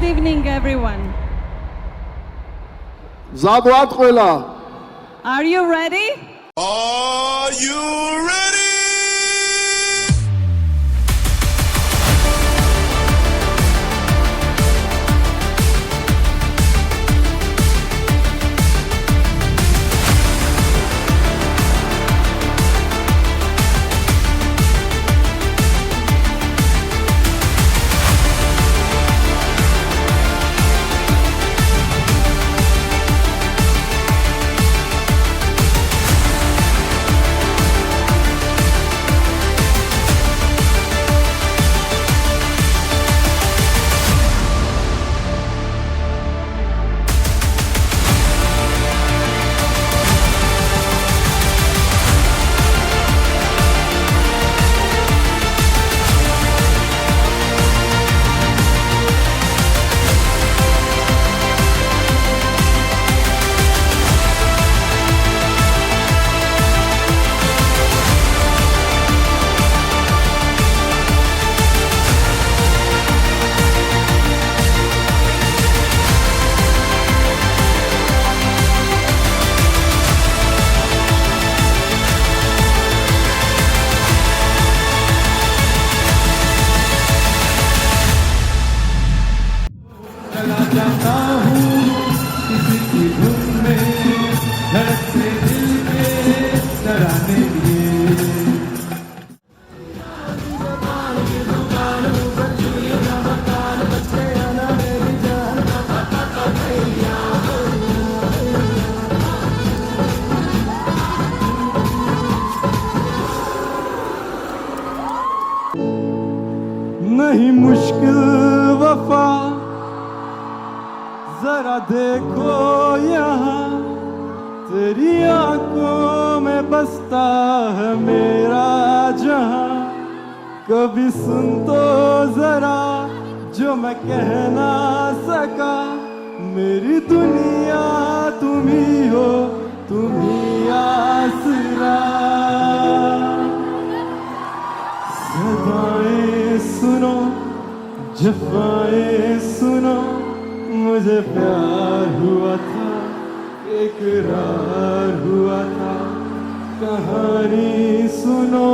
evening, everyone. Zadwat Koila. Are you ready? Are you ready? नहीं मुश्किल वफा जरा देखो यहाँ तेरी आंखों में बसता है मेरा जहां कभी सुन तो जरा जो मैं कह ना सका मेरी दुनिया तुम ही हो तुम ही आसरा सदाएं सुनो जफाएं सुनो मुझे प्यार हुआ था इकरार हुआ था कहानी सुनो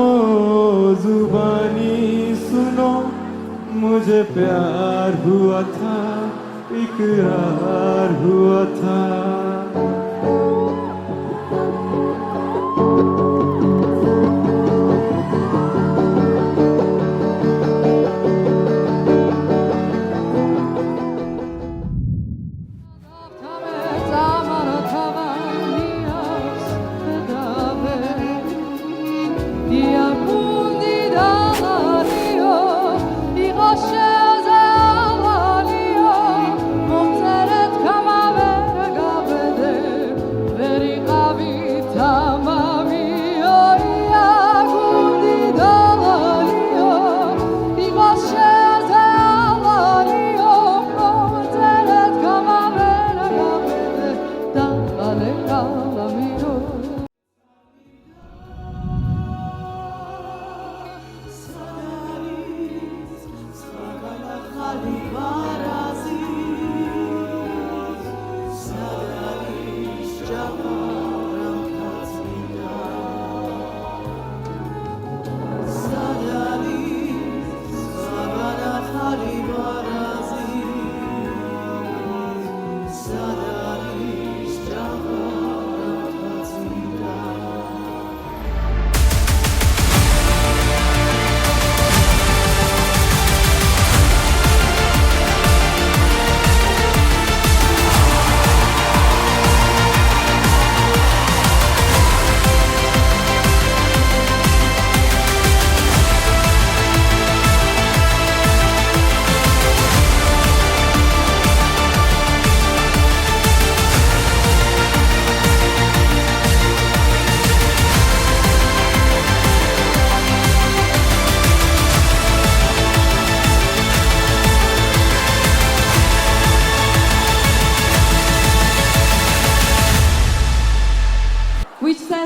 जुबानी सुनो मुझे प्यार हुआ था इकरार हुआ था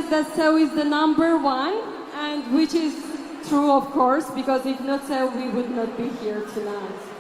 That SEU is the #1, and which is true, of course, because if not SEU, we would not be here tonight.